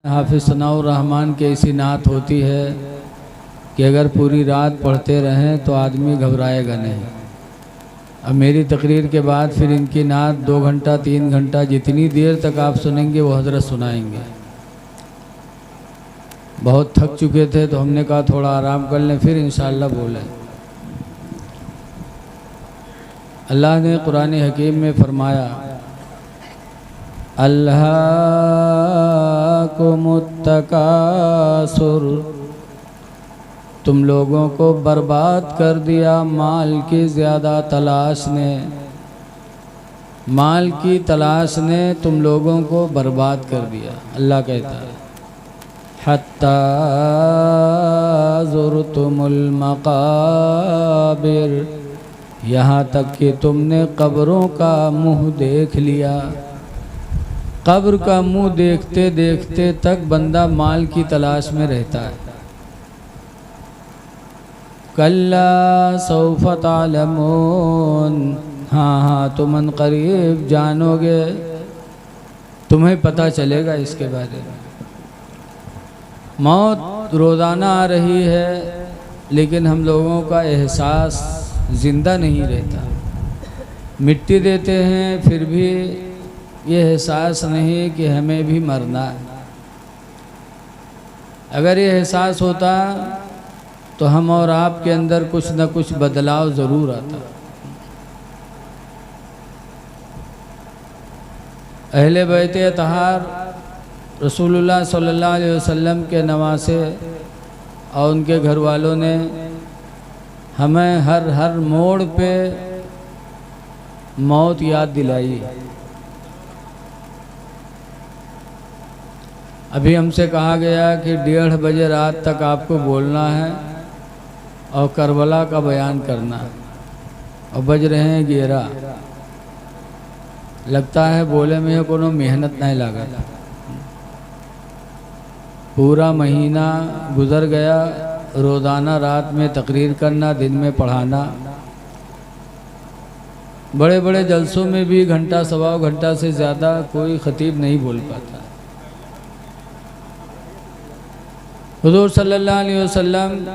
हाफिज़ सनाउर रहमान की ऐसी नात होती है कि अगर पूरी रात पढ़ते रहें तो आदमी घबराएगा नहीं। अब मेरी तकरीर के बाद फिर इनकी नात 2 घंटा 3 घंटा जितनी देर तक आप सुनेंगे वो हज़रत सुनाएंगे। बहुत थक चुके थे तो हमने कहा थोड़ा आराम कर लें, फिर इंशाअल्लाह बोलें। अल्लाह ने कुरान हकीम में फरमाया, अल्लाहुमुत्तकासुर, तुम लोगों को बर्बाद कर दिया माल की ज़्यादा तलाश ने। माल की तलाश ने तुम लोगों को बर्बाद कर दिया। अल्लाह कहता है हत्ता ज़ुरतुमुल मक़ाबिर, यहाँ तक कि तुमने कब्रों का मुँह देख लिया। कब्र का मुँह देखते देखते तक बंदा माल की तलाश में रहता है। कल्ला सौफ तालमून, हाँ तुम अनक़रीब जानोगे, तुम्हें पता चलेगा इसके बारे में। मौत रोज़ाना आ रही है लेकिन हम लोगों का एहसास ज़िंदा नहीं रहता। मिट्टी देते हैं फिर भी ये एहसास नहीं कि हमें भी मरना है। अगर ये एहसास होता तो हम और आपके अंदर कुछ न कुछ बदलाव ज़रूर आता। अहले बैत अतहार रसूलुल्लाह सल्लल्लाहु अलैहि वसल्लम के नवासे और उनके घर वालों ने हमें हर मोड़ पे मौत याद दिलाई। अभी हमसे कहा गया कि 1:30 बजे रात तक आपको बोलना है और करबला का बयान करना है, और बज रहे हैं 11। लगता है बोले में कोनो मेहनत नहीं लगा। पूरा महीना गुजर गया, रोज़ाना रात में तकरीर करना, दिन में पढ़ाना। बड़े बड़े जलसों में भी घंटा सवा घंटा से ज़्यादा कोई ख़तीब नहीं बोल पाता। हुज़ूर सल्लल्लाहु अलैहि वसल्लम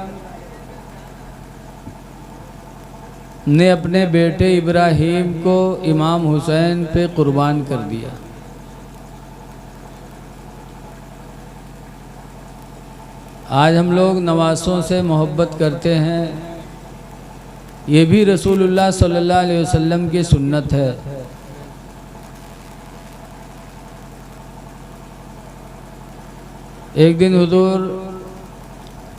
ने अपने बेटे इब्राहीम को इमाम हुसैन पे कुर्बान कर दिया। आज हम लोग नवासों से मोहब्बत करते हैं, ये भी रसूलुल्लाह सल्लल्लाहु अलैहि वसल्लम की सुन्नत है। एक दिन हुजूर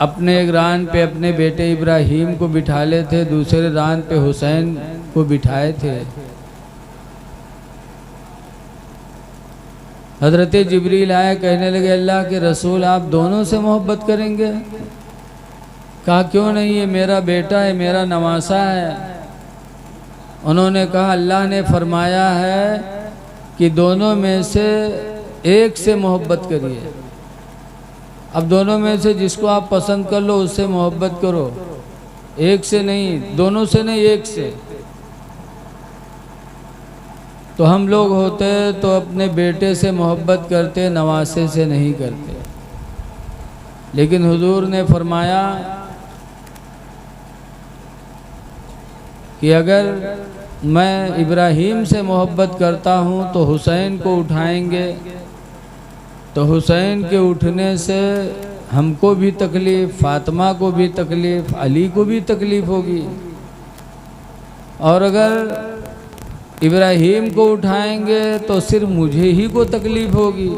अपने एक रान पे अपने बेटे इब्राहीम को बिठा ले थे, दूसरे रान पे हुसैन को बिठाए थे। हज़रत जिब्रील आए, कहने लगे अल्लाह के रसूल आप दोनों से मोहब्बत करेंगे? कहा क्यों नहीं, ये मेरा बेटा है, मेरा नवासा है। उन्होंने कहा अल्लाह ने फरमाया है कि दोनों में से एक से मोहब्बत करिए। अब दोनों में से जिसको आप पसंद कर लो उससे मोहब्बत करो, एक से नहीं, दोनों से नहीं, एक से। तो हम लोग होते तो अपने बेटे से मोहब्बत करते, नवासे से नहीं करते। लेकिन हुजूर ने फरमाया कि अगर मैं इब्राहीम से मोहब्बत करता हूँ तो हुसैन को उठाएंगे, तो हुसैन के उठने से हमको भी तकलीफ़, फातिमा को भी तकलीफ़, अली को भी तकलीफ़ होगी। और अगर इब्राहीम को उठाएंगे तो सिर्फ मुझे ही को तकलीफ़ होगी।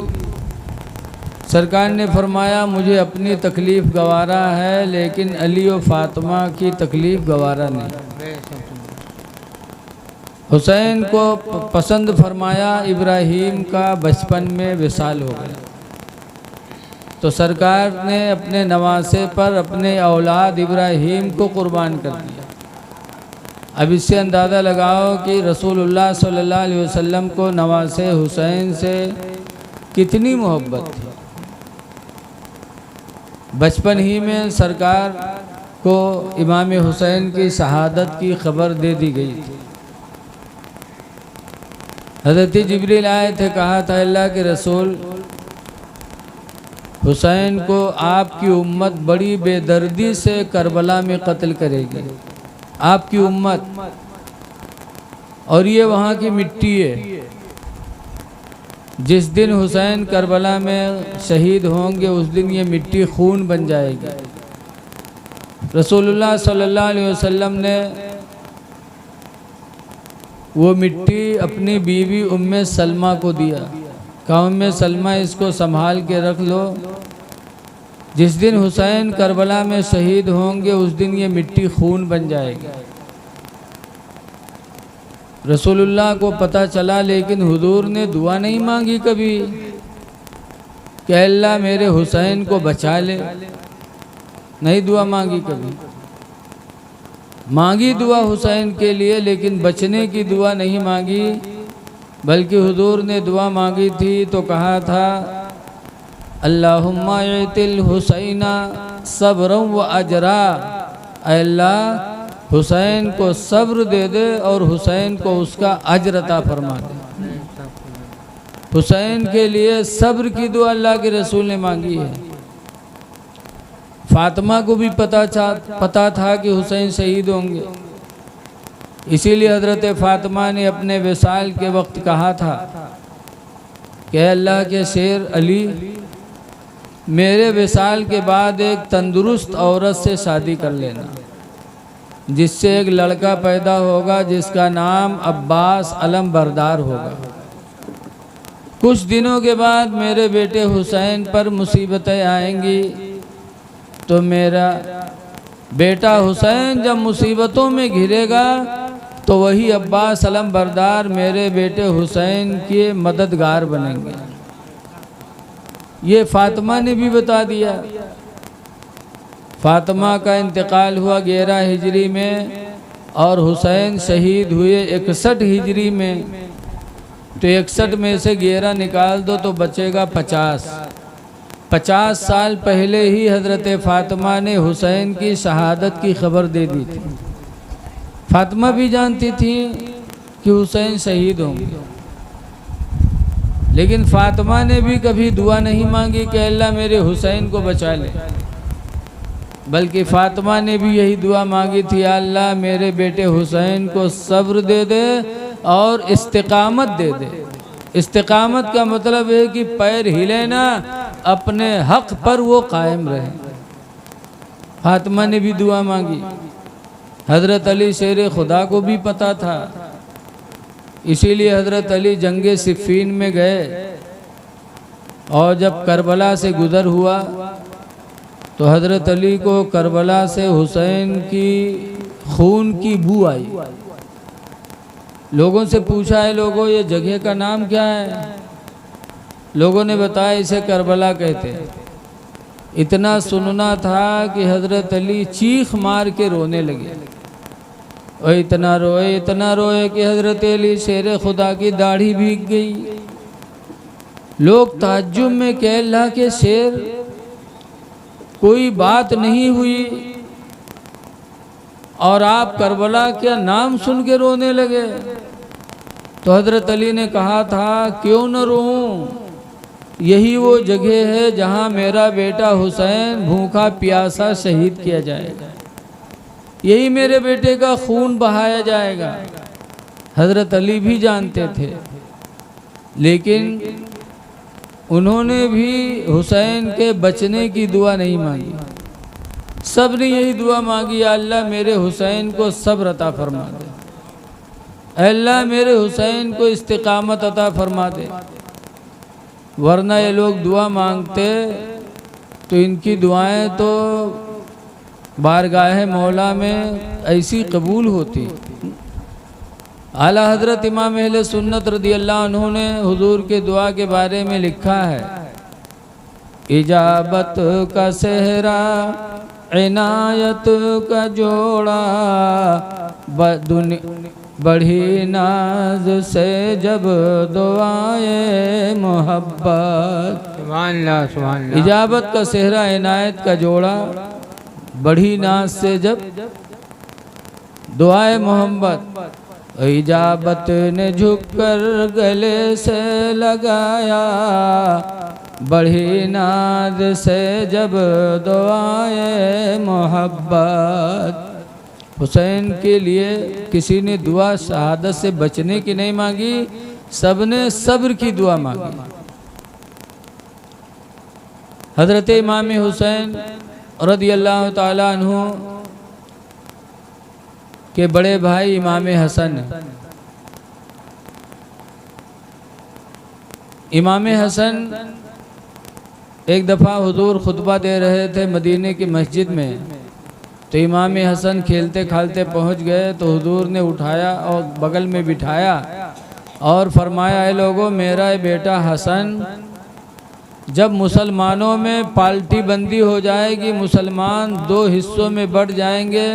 सरकार ने फरमाया मुझे अपनी तकलीफ़ गवारा है लेकिन अली और फातिमा की तकलीफ़ गवारा नहीं। हुसैन को पसंद फरमाया, इब्राहीम का बचपन में विसाल हो गया। तो सरकार ने अपने नवासे पर अपने औलाद इब्राहीम को कुर्बान कर दिया। अब इससे अंदाज़ा लगाओ कि रसूलुल्लाह सल्लल्लाहु अलैहि वसल्लम को नवासे हुसैन से कितनी मोहब्बत थी। बचपन ही में सरकार को इमाम हुसैन की शहादत की खबर दे दी गई थी। हज़रत जिब्रील आए थे, कहा था अल्लाह के रसूल हुसैन को आपकी उम्मत बड़ी बेदर्दी से करबला में कत्ल करेगी, आपकी उम्मत। और ये वहाँ की मिट्टी है। जिस दिन हुसैन करबला में शहीद होंगे उस दिन ये मिट्टी खून बन जाएगी। रसूलुल्लाह सल्लल्लाहु अलैहि वसल्लम ने वो मिट्टी अपनी बीवी उम्मे सलमा को दिया, कहा उम्मे सलमा इसको संभाल के रख लो, जिस दिन हुसैन करबला में शहीद होंगे उस दिन ये मिट्टी खून बन जाएगी। रसूलुल्लाह को पता चला, लेकिन हुजूर ने दुआ नहीं मांगी कभी कि अल्लाह मेरे हुसैन को बचा ले, नहीं दुआ मांगी कभी। मांगी दुआ हुसैन के लिए, लेकिन बचने की दुआ नहीं मांगी, बल्कि हुजूर ने दुआ मांगी थी तो कहा था अल्लाहुम्मा इतिल हुसैना सब्रम व अजरा, अल्लाह हुसैन को सब्र दे दे और हुसैन को उसका अजर अता फरमा दे। हुसैन के लिए सब्र की दुआ अल्लाह के रसूल ने मांगी है। फातिमा को भी पता था कि हुसैन शहीद होंगे, इसीलिए हज़रत फातिमा ने अपने विसाल के वक्त कहा था कि अल्लाह के शेर अली, मेरे विसाल के बाद एक तंदुरुस्त औरत से शादी कर लेना, जिससे एक लड़का पैदा होगा जिसका नाम अब्बास अलम बरदार होगा। कुछ दिनों के बाद मेरे बेटे हुसैन पर मुसीबतें आएंगी, तो मेरा बेटा हुसैन जब मुसीबतों में घिरेगा तो वही अब्बास अलम बरदार मेरे बेटे हुसैन के मददगार बनेंगे। ये फातिमा ने भी बता दिया। फातिमा का इंतकाल हुआ 11 हिजरी में और हुसैन शहीद हुए 61 हिजरी में। तो 61 में से 11 निकाल दो तो बचेगा 50। 50 साल पहले ही हज़रत फातिमा ने हुसैन की शहादत की खबर दे दी थी। फातिमा भी जानती थी कि हुसैन शहीद होंगे, लेकिन फातिमा ने भी कभी दुआ नहीं मांगी कि अल्लाह मेरे हुसैन को बचा ले, बल्कि फातिमा ने भी यही दुआ मांगी थी, अल्लाह मेरे बेटे हुसैन को सब्र दे दे और इस्तिकामत दे दे। इस्तिकामत का मतलब है कि पैर हिले ना, अपने हक पर वो कायम रहे। फातिमा ने भी दुआ मांगी। हज़रत अली शेर खुदा को भी पता था, इसीलिए हज़रत अली जंगे सिफ़ीन में गए और जब करबला से गुज़र हुआ तो हज़रत अली को करबला से हुसैन की खून की बू आई। लोगों से पूछा है, लोगों ये जगह का नाम क्या है? लोगों ने बताया इसे करबला कहते हैं। इतना सुनना था कि हज़रत अली चीख मार के रोने लगे और इतना रोए कि हज़रत अली शेर खुदा की दाढ़ी भीग गई। लोग ताज्जुब में कि अल्लाह के शेर, कोई बात नहीं हुई और आप करबला का नाम सुन के रोने लगे। तो हज़रत अली ने कहा था क्यों न रोऊं, यही वो जगह है जहां मेरा बेटा हुसैन भूखा प्यासा शहीद किया जाएगा, यही मेरे बेटे का खून बहाया जाएगा। हज़रत अली भी जानते थे, लेकिन उन्होंने भी हुसैन के बचने की दुआ नहीं मांगी। सब ने यही दुआ मांगी, अल्लाह मेरे हुसैन को सब्र अता फरमा दे, अल्लाह मेरे हुसैन को इस्तिकामत अता फरमा दे। वरना ये लोग दुआ मांगते तो इनकी दुआएं तो बारगाह मौला में ऐसी कबूल होती। आला हज़रत इमाम अहले सुन्नत रज़ियल्लाहु अन्हु ने हुजूर के दुआ के बारे में लिखा है, इजाबत का सेहरा इनायत का जोड़ा, बढ़ी नाज से जब दुआए मोहब्बत। इजाबत का सेहरा इनायत का जोड़ा, बढ़ी नाज से जब दुआए मोहब्बत। इजाबत ने झुककर गले से लगाया, बढ़ी नाज से जब दुआए मोहब्बत। हुसैन के लिए किसी ने दुआ शहादत से बचने की नहीं मांगी, सबने सब्र की दुआ मांगी। हज़रत इमाम हुसैन रदियल्लाहु ताला अन्हु के बड़े भाई इमाम हसन, इमाम हसन एक दफ़ा हुजूर खुतबा दे रहे थे मदीने की मस्जिद में, तो इमाम हसन खेलते खालते पहुंच गए तो हुजूर ने उठाया और बगल में बिठाया और फरमाया, ऐ लोगों, मेरा बेटा हसन जब मुसलमानों में पार्टी बंदी हो जाएगी, मुसलमान दो हिस्सों में बढ़ जाएंगे,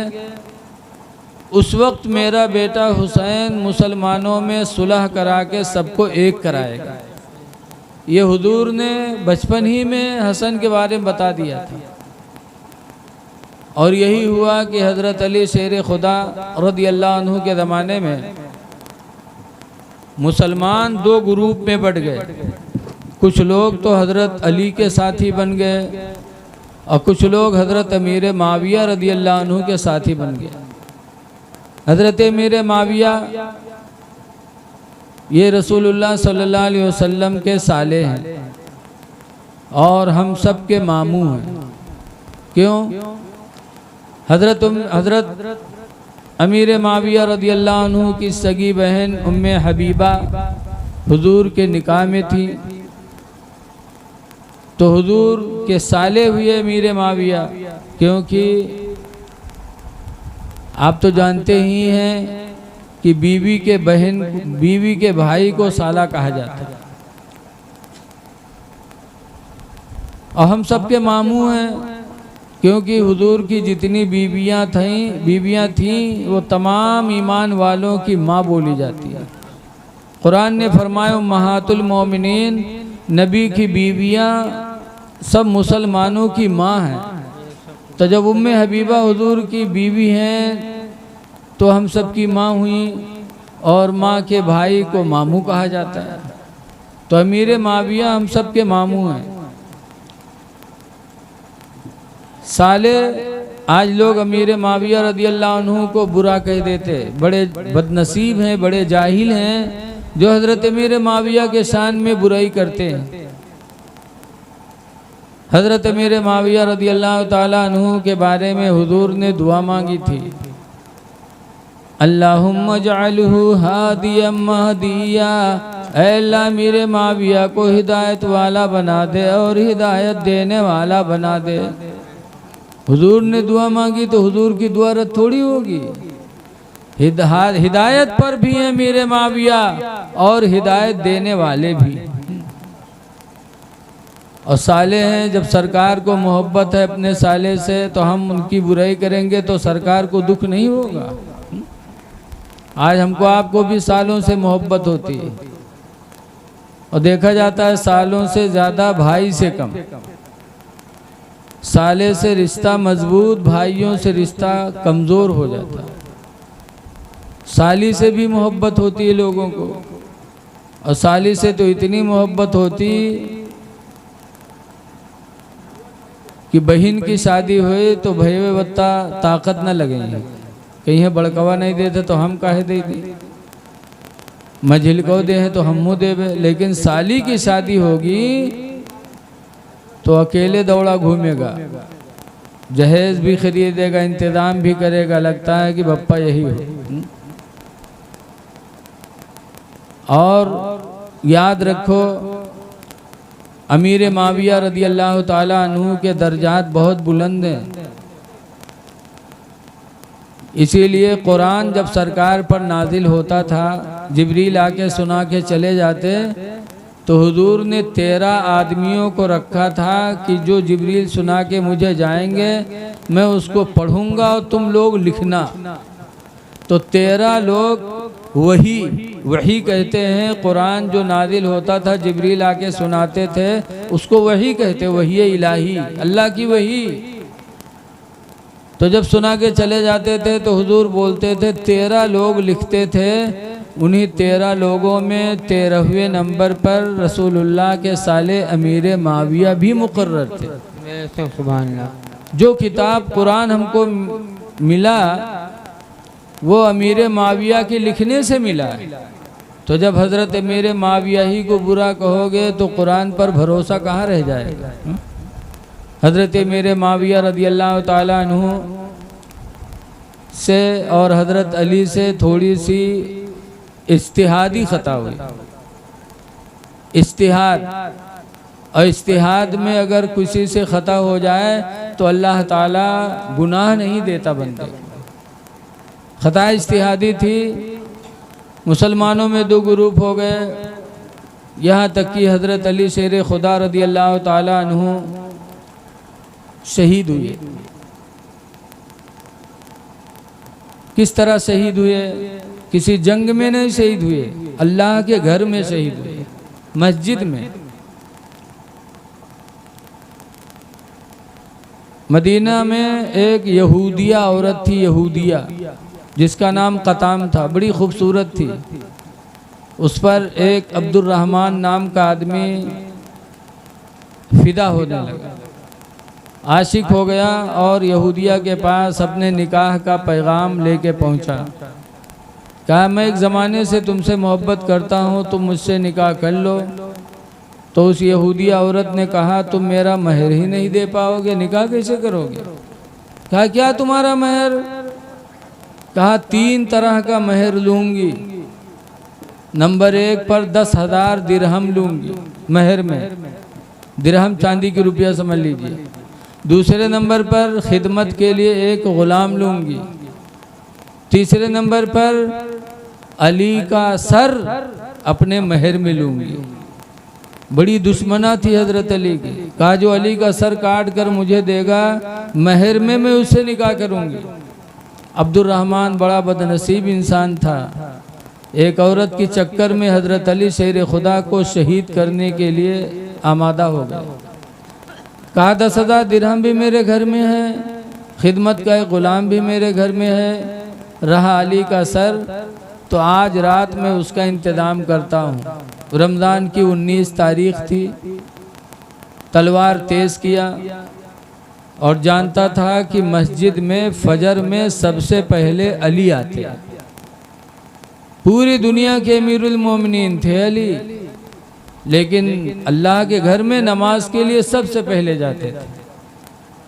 उस वक्त मेरा बेटा हुसैन मुसलमानों में सुलह करा के सबको एक कराएगा। ये हुजूर ने बचपन ही में हसन के बारे में बता दिया था। और यही हुआ कि हज़रत अली शेर खुदा रदियल्लाहु अन्हु के ज़माने में मुसलमान दो ग्रुप में बढ़ गए। कुछ लोग तो हज़रत अली के साथी बन गए और कुछ लोग हज़रत अमीर माविया रदियल्लाहु अन्हु के साथी बन गए। हज़रत अमीर माविया ये रसूलुल्लाह सल्लल्लाहु अलैहि वसल्लम के साले हैं और हम सब के मामू हैं। क्यों? हज़रत अमीर माविया रदियल्लाहु अन्हु की सगी बहन उम्मे हबीबा हुजूर के निकाह में थी, तो हुजूर के साले हुए अमीर माविया। क्योंकि आप तो जानते ही हैं कि बीवी के भाई को साला कहा जाता है और हम सबके मामू हैं। क्योंकि हुजूर की जितनी बीवियां थीं वो तमाम ईमान वालों की माँ बोली जाती है। कुरान ने फरमाया, उम्महातुल मोमिनीन, नबी की बीवियां सब मुसलमानों की माँ हैं। तो जब उम्मे हबीबा हुजूर की बीवी हैं तो हम सब की माँ हुई और माँ के भाई को मामू कहा जाता है। तो अमीर माविया हम सब के मामू हैं। साले आज लोग अमीर माविया रदियल्लाहु अन्हु को बुरा कह देते, बड़े बदनसीब हैं, बड़े जाहिल हैं जो हज़रत अमीर माविया के शान में बुराई करते हैं। हज़रत अमीर माविया रदियल्लाहु ताला अन्हु के बारे में हुजूर ने दुआ मांगी थी, अल्लाहुम्मा जअलहु हादियम महदिया, ऐ अल्लाह अमीर माविया को हिदायत वाला बना दे और हिदायत देने वाला बना दे। हुजूर ने दुआ मांगी तो हुजूर की दुआ रद्द थोड़ी होगी। हिदायत पर भी है अमीर माविया और हिदायत देने वाले भी। और साले हैं, जब सरकार को मोहब्बत है अपने साले से तो हम उनकी बुराई करेंगे तो सरकार को दुख नहीं होगा। आज हमको आपको भी सालों से मोहब्बत होती है और देखा जाता है सालों से ज़्यादा भाई से कम। साले से रिश्ता मजबूत, भाइयों से रिश्ता कमज़ोर हो जाता है। साली से भी मोहब्बत होती है लोगों को और साली से तो इतनी मोहब्बत होती कि बहन की शादी हुई तो भैया बत्ता ताकत न लगेंगे, कहीं बड़कवा नहीं देते तो हम काहे दे दी, मझिलको दे तो हम मुँह देवे। लेकिन साली की शादी होगी तो अकेले दौड़ा घूमेगा, जहेज भी खरीदेगा, इंतजाम भी करेगा, लगता है कि बप्पा यही हो। और याद रखो अमीर माविया रदियल्लाहु ताला अन्हु के दर्जात बहुत बुलंद हैं। इसीलिए कुरान जब सरकार पर नाजिल होता था, जिब्रील आके सुना के चले जाते तो हुजूर ने 13 आदमियों को रखा था कि जो जिब्रील सुना के मुझे जाएंगे मैं उसको पढ़ूंगा और तुम लोग लिखना। तो 13 लोग वही कहते हैं। कुरान जो नाजिल होता था जिब्रील आके सुनाते थे उसको वही कहते, वही इलाही, अल्लाह की वही। तो जब सुना के चले जाते थे तो हुजूर बोलते थे 13 लोग लिखते थे उन्हीं 13 लोगों में 13वें नंबर पर रसूलुल्लाह के साले अमीर माविया भी मुकर्रर थे। सुभान अल्लाह। जो किताब कुरान हमको मिला वो अमीर माविया के लिखने से मिला है। तो जब हज़रत अमीर माविया ही को बुरा कहोगे तो कुरान पर भरोसा कहाँ रह जाएगा। हज़रत अमीर माविया रदियल्लाहु ताला अन्हु से और हज़रत अली से थोड़ी सी इज्तिहादी ख़ता हुई। इज्तिहाद, और इज्तिहाद में अगर किसी से ख़ता हो जाए तो अल्लाह ताला गुनाह नहीं देता बंदे। ख़ता इज्तिहादी थी, मुसलमानों में 2 ग्रुप हो गए, यहाँ तक कि हज़रत अली शेर खुदा रदियल्लाहु ताला अन्हु शहीद हुए। किस तरह शहीद हुए? किसी जंग में नहीं शहीद हुए, अल्लाह के घर में शहीद हुए, मस्जिद में। मदीना में एक यहूदिया औरत थी, यहूदिया, जिसका नाम कताम था, बड़ी खूबसूरत थी। उस पर एक अब्दुर्रहमान नाम का आदमी फिदा होने लगा, आशिक हो गया और यहूदिया के पास अपने निकाह का पैगाम लेके पहुंचा। कहा मैं एक ज़माने से तुमसे मोहब्बत करता हूं, तुम मुझसे निकाह कर लो। तो उस यहूदिया औरत ने कहा तुम मेरा महर ही नहीं दे पाओगे, निकाह कैसे करोगे? कहा क्या तुम्हारा महर? कहा 3 तरह का महर लूँगी। नंबर 1 पर 10,000 दिरहम लूँगी महर में, दिरहम चांदी की रुपया समझ लीजिए। दूसरे नंबर पर खिदमत के लिए एक ग़ुलाम लूँगी। तीसरे नंबर पर अली का सर अपने महर में लूँगी। बड़ी दुश्मना थी हज़रत अली की। कहा जो अली का सर काट कर मुझे देगा महर में मैं उससे निकाह करूँगी। अब्दुर्रहमान बड़ा बदनसीब इंसान था। एक औरत के चक्कर में हज़रत अली शेर खुदा को शहीद करने के लिए आमादा हो गए। कहा 10,000 दिरहम भी मेरे घर में है, खिदमत का एक ग़ुलाम भी मेरे घर में है, रहा अली का सर तो आज रात में उसका इंतज़ाम करता हूँ। रमज़ान की 19 तारीख थी। तलवार तेज़ किया और जानता था कि मस्जिद में फजर में सबसे पहले अली आते। पूरी दुनिया के अमीरुल मोमिनीन थे अली, लेकिन अल्लाह के घर में नमाज के लिए सबसे पहले जाते थे।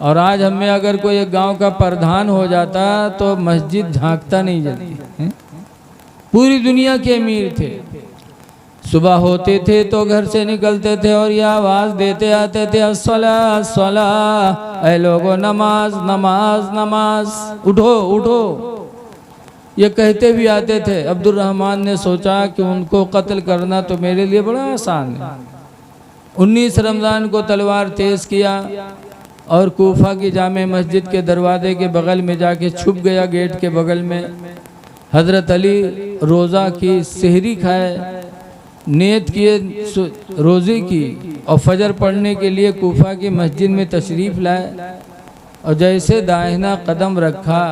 और आज हमें अगर कोई एक गांव का प्रधान हो जाता तो मस्जिद झांकता नहीं जल्दी। पूरी दुनिया के अमीर थे। सुबह होते थे तो घर से निकलते थे और यह आवाज़ देते आते थे अस्सला अस्सला, ऐ लोगो नमाज नमाज नमाज, उठो उठो, ये कहते भी आते थे। अब्दुर्रहमान ने सोचा कि उनको कत्ल करना तो मेरे लिए बड़ा आसान है। 19 रमज़ान को तलवार तेज़ किया और कूफा की जामे मस्जिद के दरवाजे के बगल में जाके छुप गया, गेट के बगल में। हज़रत अली रोज़ा की सहरी खाए, नियत किए रोज़े की और फजर पढ़ने के लिए कूफा की मस्जिद में तशरीफ़ लाए। और जैसे दाहिना कदम रखा,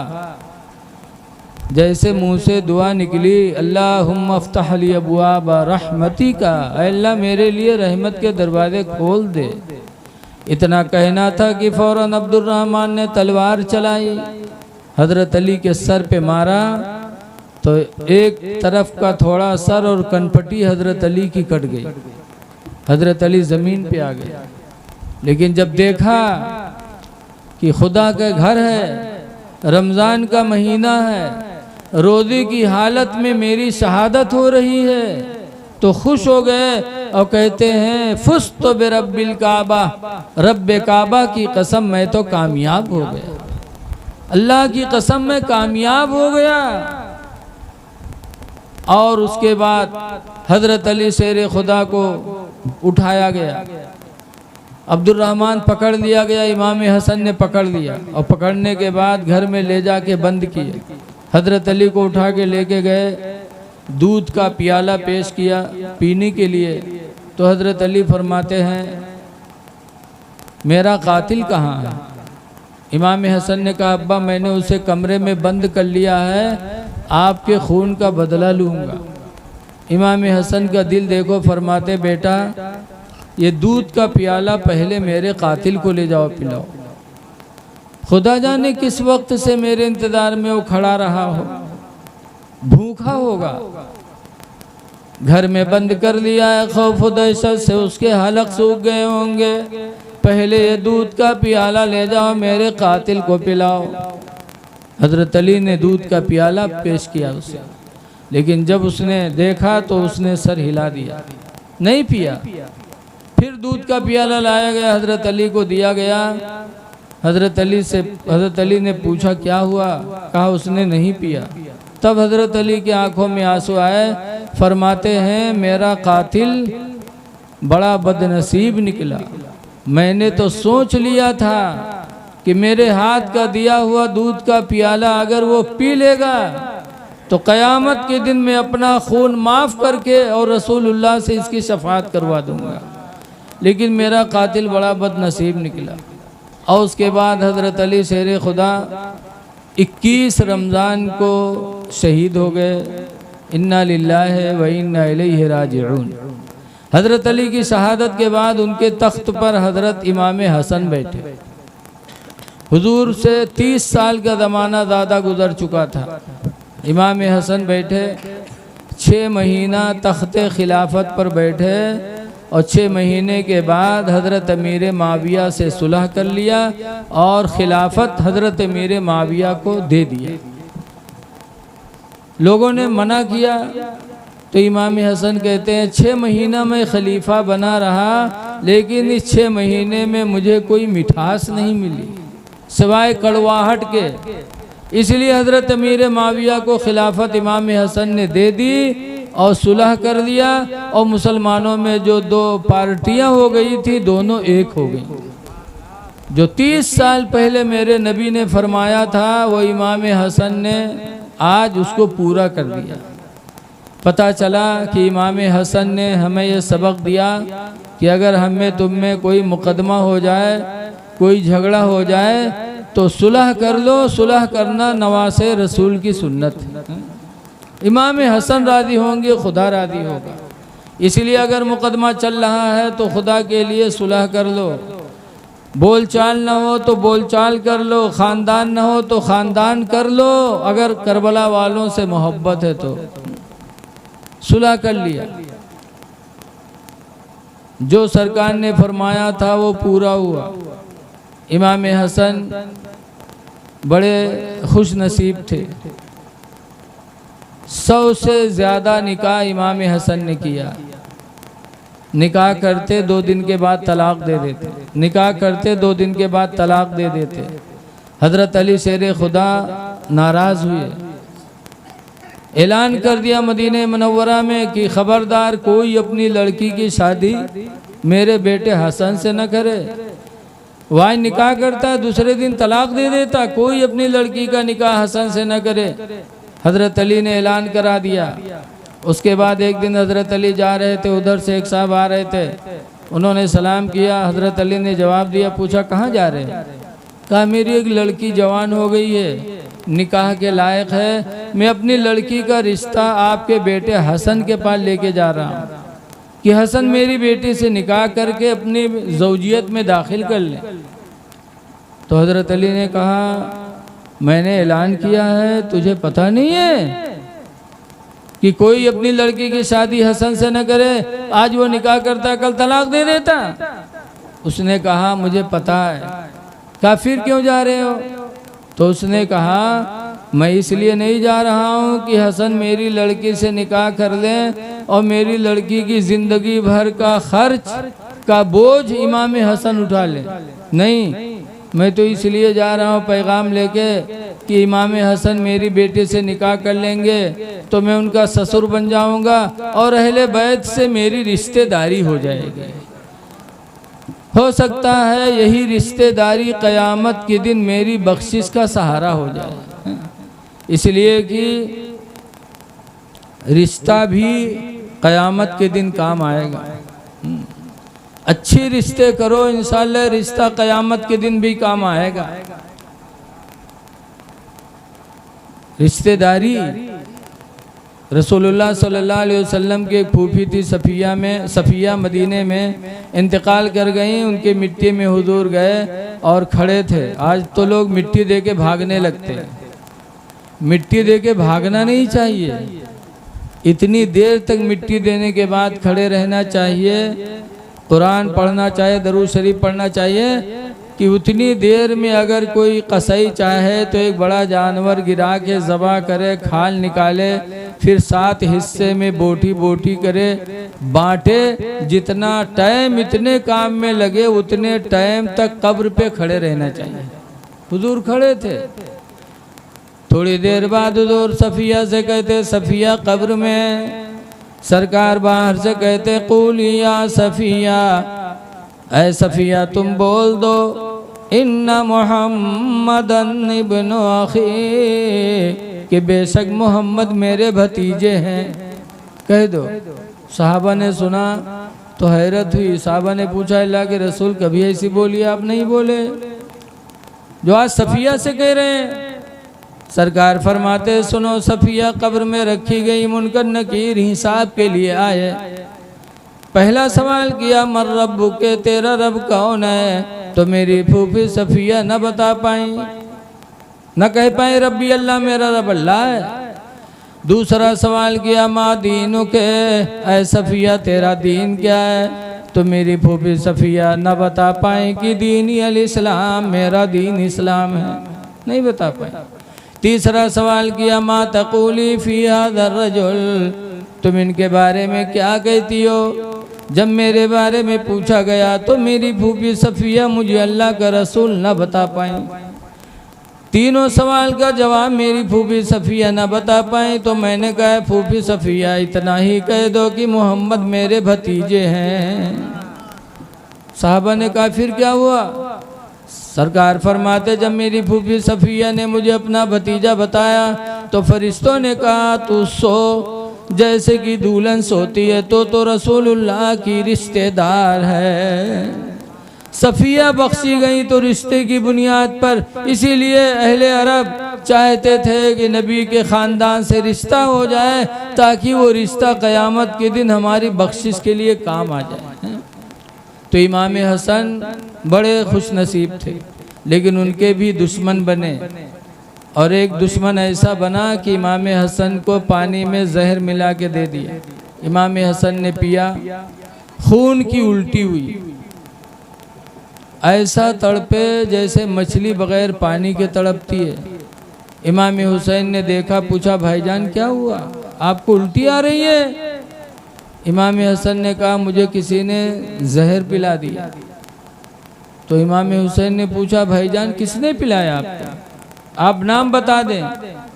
जैसे मुंह से दुआ निकली, अल्लाहुम्मा अफ्तह ली अबवाब रहमतिका, अल्लाह मेरे लिए रहमत के दरवाजे खोल दे। इतना कहना था कि फ़ौरन अब्दुर्रहमान ने तलवार चलाई, हज़रत अली के सर पे मारा तो एक तरफ का थोड़ा सर और कनपटी हज़रत अली की कट गई। हज़रत अली ज़मीन पे आ गए। लेकिन जब देखा कि खुदा का घर है, रमज़ान का महीना है, रोज़े की हालत में मेरी शहादत हो रही है, तो खुश हो गए और कहते हैं फुस्तु बिरब्बिल काबा, रब्बे काबा की कसम मैं तो कामयाब हो गया, अल्लाह की कसम मैं कामयाब हो गया। और उसके बाद हज़रत अली शेर खुदा को उठाया गया, अब्दुर्रहमान पकड़ लिया गया, इमाम हसन ने पकड़ लिया और पकड़ने के बाद घर में ले जाके बंद किए। हज़रत अली को उठा के लेके गए, दूध का प्याला पेश किया पीने के लिए। तो हज़रत अली फरमाते हैं मेरा कातिल कहाँ है? इमाम हसन ने कहा अब्बा मैंने उसे कमरे में बंद कर लिया है, आपके खून का बदला लूँगा। इमाम हसन का दिल देखो, फरमाते बेटा ये दूध का प्याला पहले मेरे कातिल को ले जाओ पिलाओ। खुदा जाने किस वक्त से मेरे इंतज़ार में वो खड़ा रहा हो, भूखा होगा। घर में बंद कर लिया है, खौफ दहशत से उसके हलक सूख गए होंगे। पहले ये दूध का प्याला ले जाओ, मेरे कातिल को पिलाओ। हजरत अली ने दूध का प्याला पेश किया उसे, लेकिन जब उसने देखा तो उसने सर हिला दिया, नहीं पिया। फिर दूध का प्याला लाया गया, हजरत अली को दिया गया। हजरत अली ने पूछा क्या हुआ, कहा उसने नहीं पिया। तब हजरत अली की आंखों में आंसू आए। फरमाते हैं मेरा कातिल बड़ा बदनसीब निकला। मैंने तो सोच लिया था कि मेरे हाथ का दिया हुआ दूध का प्याला अगर वो पी लेगा तो क़यामत के दिन में अपना खून माफ़ करके और रसूलुल्लाह से इसकी शफाअत करवा दूंगा, लेकिन मेरा कातिल बड़ा बदनसीब निकला। और उसके बाद हज़रत अली शेर खुदा 21 रमज़ान को शहीद हो गए। इन्ना लिल्लाहि व इन्ना इलैहि राजिऊन। हज़रत अली की शहादत के बाद उनके तख्त पर हज़रत इमाम हसन बैठे। हुजूर से 30 साल का ज़माना ज़्यादा गुजर चुका था। इमाम हसन बैठे, 6 महीना तख्त खिलाफत पर बैठे और 6 महीने के बाद हज़रत अमीर माविया से सुलह कर लिया और खिलाफत हज़रत अमीर माविया को दे दिया। लोगों ने मना किया तो इमाम हसन कहते हैं 6 महीना मैं खलीफा बना रहा, लेकिन इस 6 महीने में मुझे कोई मिठास नहीं मिली सिवाय कड़वाहट के। इसलिए हज़रत अमीर माविया को खिलाफत इमाम हसन ने दे दी और सुलह कर दिया, और मुसलमानों में जो 2 पार्टियां हो गई थी दोनों एक हो गई। जो 30 साल पहले मेरे नबी ने फरमाया था वो इमाम हसन ने आज उसको पूरा कर दिया। पता चला कि इमाम हसन ने हमें यह सबक दिया कि अगर हम में तुम में कोई मुकदमा हो जाए, कोई झगड़ा हो जाए तो सुलह कर लो। सुलह करना नवासे रसूल की सुन्नत है। इमाम हसन राज़ी होंगे, खुदा राज़ी होगा। इसलिए अगर मुकदमा चल रहा है तो खुदा के लिए सुलह कर लो। बोलचाल न हो तो बोलचाल कर लो, ख़ानदान न हो तो ख़ानदान कर लो। अगर करबला वालों से मोहब्बत है तो सुलह कर लिया। जो सरकार ने फरमाया था वो पूरा हुआ। इमाम हसन बड़े खुश नसीब थे। 100 से ज़्यादा निकाह इमाम हसन ने किया। निकाह करते 2 दिन के बाद तलाक दे देते, निकाह करते 2 दिन के बाद तलाक दे देते। हज़रत अली शेर खुदा नाराज़ हुए, ऐलान कर दिया मदीने मुनव्वरा में कि ख़बरदार कोई अपनी लड़की की शादी मेरे बेटे हसन से न करे। वह निकाह करता, दूसरे दिन तलाक दे देता। कोई अपनी लड़की का निकाह हसन से न करे। हज़रत अली ने ऐलान करा दिया। उसके बाद एक दिन हज़रत अली जा रहे थे, उधर से एक साहब आ रहे थे। उन्होंने सलाम किया। हज़रत अली ने जवाब दिया। पूछा कहाँ जा रहे हैं? कहा मेरी एक लड़की जवान हो गई है, निकाह के लायक है। मैं अपनी लड़की का रिश्ता आपके बेटे हसन के पास लेके जा रहा हूँ कि हसन मेरी बेटी से निकाह करके अपनी ज़ौजियत में दाखिल कर ले। तो हज़रत अली ने कहा मैंने ऐलान किया है, तुझे पता नहीं है कि कोई अपनी लड़की की शादी हसन से न करे? आज वो निकाह करता, कल तलाक दे देता। उसने कहा मुझे पता है। कहा फिर क्यों जा रहे हो? तो उसने कहा मैं इसलिए नहीं जा रहा हूँ कि हसन मेरी लड़की से निकाह कर ले और मेरी लड़की की ज़िंदगी भर का खर्च का बोझ इमाम हसन उठा ले। नहीं, मैं तो इसलिए जा रहा हूँ पैगाम लेके कि इमाम हसन मेरी बेटी से निकाह कर लेंगे तो मैं उनका ससुर बन जाऊँगा और अहले बैत से मेरी रिश्तेदारी हो जाएगी। हो सकता है यही रिश्तेदारी क़यामत के दिन मेरी बख्शिश का सहारा हो जाए। इसलिए कि रिश्ता भी क़यामत के दिन काम आएगा। अच्छे रिश्ते करो, इंशाअल्लाह रिश्ता क़यामत के दिन भी काम आएगा। रिश्तेदारी रसूलुल्लाह सल्लल्लाहु अलैहि वसल्लम की एक फूफी थी सफ़िया मदीने में इंतकाल कर गई। उनकी मिट्टी में हुजूर गए और खड़े थे। आज तो लोग मिट्टी दे के भागने लगते हैं। मिट्टी दे के भागना नहीं चाहिए, इतनी देर तक मिट्टी देने के बाद खड़े रहना चाहिए, कुरान पढ़ना चाहिए, दरूद शरीफ पढ़ना चाहिए कि उतनी देर में अगर कोई कसाई चाहे तो एक बड़ा जानवर गिरा के ज़बा करे, खाल निकाले, फिर 7 हिस्से में बोटी बोटी करे, बांटे। जितना टाइम इतने काम में लगे उतने टाइम तक कब्र पे खड़े रहना चाहिए। हुजूर खड़े थे। थोड़ी देर बाद हुजूर सफ़िया से कहते, सफ़िया कब्र में। सरकार बाहर से कहते, क़ुल या सफ़िया, ऐ सफ़िया तुम बोल दो, इन्ना मुहम्मदन इब्न अखी, कि बेशक मोहम्मद मेरे भतीजे हैं। कह दो। साहबा ने सुना तो हैरत हुई। साहबा ने पूछा, अल्लाह के रसूल कभी ऐसी बोली आप नहीं बोले जो आज सफ़िया से कह रहे हैं। सरकार फरमाते, सुनो, सफ़िया कब्र में रखी गई, मुनकर नकीर हिसाब के लिए आए। पहला सवाल किया, मर रब्बुके, तेरा रब कौन है? तो मेरी फूफी सफ़िया न बता पाई, न कह पाए रब्बी अल्लाह, मेरा रब अल्लाह है। दूसरा सवाल किया, मा दीनुके, ऐ सफ़िया तेरा दीन क्या है? तो मेरी फूफी सफ़िया न बता पाए कि दीनी अल इस्लाम, मेरा दीन इस्लाम है, नहीं बता पाए। तीसरा सवाल किया, मा तक़ूली फ़ी हाज़र रजुल, तुम इनके बारे में क्या कहती हो? जब मेरे बारे में पूछा गया तो मेरी फूफी सफ़िया मुझे अल्लाह का रसूल न बता पाई। तीनों सवाल का जवाब मेरी फूफी सफ़िया न बता पाई। तो मैंने कहा, फूफी सफ़िया इतना ही कह दो कि मोहम्मद मेरे भतीजे हैं। साहबा ने कहा, फिर क्या हुआ? सरकार फरमाते, जब मेरी फूफी सफ़िया ने मुझे अपना भतीजा बताया तो फरिश्तों ने कहा, तू सो जैसे कि दुल्हन सोती है, तो रसूलुल्लाह की रिश्तेदार है। सफ़िया बख्शी गई तो रिश्ते की बुनियाद पर, इसीलिए अहले अरब चाहते थे कि नबी के ख़ानदान से रिश्ता हो जाए ताकि वो रिश्ता क़यामत के दिन हमारी बख्शिश के लिए काम आ जाए। तो इमाम हसन बड़े खुश नसीब थे, लेकिन उनके भी दुश्मन बने। और एक दुश्मन ऐसा बना कि इमाम हसन को पानी में जहर मिला के दे दिया। इमाम हसन ने पिया, खून की उल्टी हुई, ऐसा तड़पे जैसे मछली बगैर पानी के तड़पती है। इमाम हुसैन ने देखा, पूछा, भाईजान क्या हुआ, आपको उल्टी आ रही है? इमाम हसन ने कहा, मुझे किसी ने जहर पिला दिया। तो इमाम हुसैन ने पूछा, भाईजान किसने पिलाया आपको? आप नाम बता दें।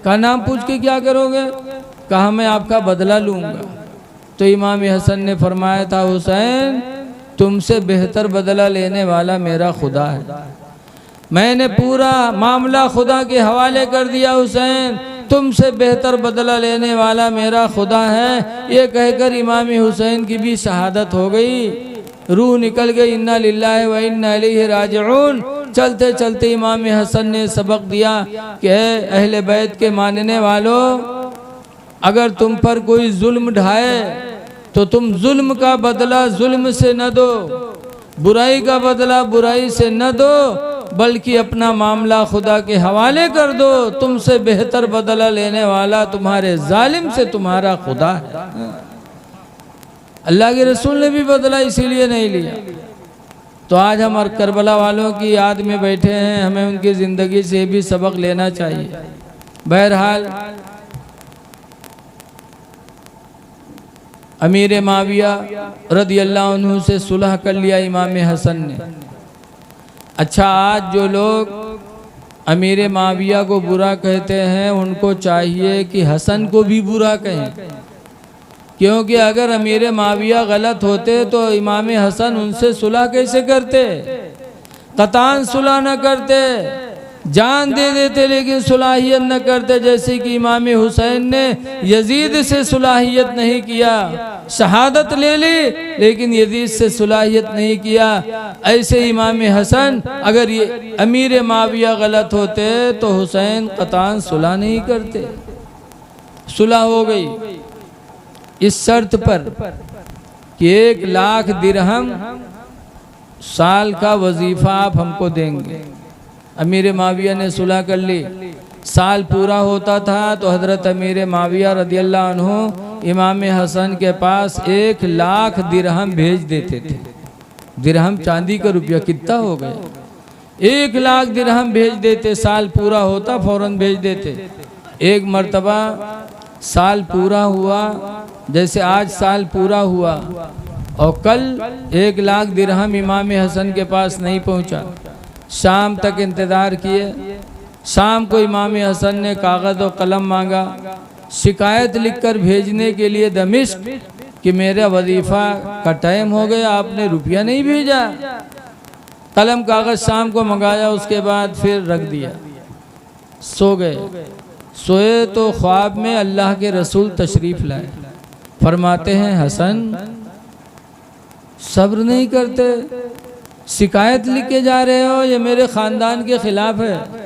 कहा, नाम पूछ के क्या करोगे? कहा, मैं आपका बदला लूँगा। तो इमाम हसन ने फरमाया था, हुसैन तुमसे बेहतर बदला लेने वाला मेरा खुदा है। मैंने पूरा मामला खुदा के हवाले कर दिया। हुसैन तुमसे बेहतर बदला लेने वाला मेरा खुदा है। ये कहकर इमाम हुसैन की भी शहादत हो गई, रूह निकल गई। इन्ना लिल्लाहि व इन्ना इलैहि राजिऊन। चलते चलते इमाम हसन ने सबक दिया कि अहले बैत के मानने वालों, अगर तुम पर कोई जुल्म ढाए तो तुम जुल्म का बदला जुल्म से न दो, बुराई का बदला बुराई से न दो, बल्कि अपना मामला खुदा के हवाले कर दो। तुमसे बेहतर बदला लेने वाला तुम्हारे जालिम से तुम्हारा खुदा है। अल्लाह के रसूल ने भी बदला इसीलिए नहीं लिया। तो आज हम करबला वालों की याद में बैठे हैं, हमें उनकी ज़िंदगी से भी सबक लेना चाहिए। बहरहाल अमीर माविया रदियल्लाहु अन्हु से सुलह कर लिया इमाम हसन ने। अच्छा, आज जो लोग अमीर माविया को बुरा कहते हैं, उनको चाहिए कि हसन को भी बुरा कहें, क्योंकि अगर अमीर माविया गलत होते तो इमाम हसन उनसे सुलह कैसे करते? कतान सुलह न करते, जान दे देते, लेकिन सुलाहियत न करते। जैसे कि इमाम हुसैन ने यजीद से सुलाहियत नहीं किया, शहादत ले ली लेकिन यजीद से सुलाहियत नहीं किया। ऐसे इमाम हसन अगर ये अमीर माविया गलत होते तो हुसैन कतान सुलह नहीं करते। सुलह हो गई। इस शर्त पर कि 1 लाख दिरहम साल का वजीफा आप हमको देंगे। अमीर माविया ने सुलह कर ली। साल पूरा होता था तो हज़रत अमीर माविया रदियल्लाहु अन्हु इमाम हसन के पास 1 लाख दिरहम भेज देते थे। दिरहम चांदी का रुपया कितना हो गया? 1 लाख दिरहम भेज देते, साल पूरा होता फौरन भेज देते। एक मर्तबा साल पूरा हुआ, जैसे आज साल पूरा हुआ और कल 1 लाख दिरहम इमाम हसन के पास नहीं पहुंचा। शाम तक इंतज़ार किए। शाम को इमाम हसन ने कागज़ और कलम मांगा, शिकायत लिखकर भेजने के लिए दमिश्क कि मेरा वजीफ़ा का टाइम हो गया, आपने रुपया नहीं भेजा। कलम कागज़ शाम को मंगाया, उसके बाद फिर रख दिया। सो गए। सोए तो ख्वाब में अल्लाह के रसूल तशरीफ़ लाए। फरमाते हैं, हसन सब्र नहीं करते, शिकायत लिख के जा रहे हो, ये मेरे ख़ानदान के ख़िलाफ़ है।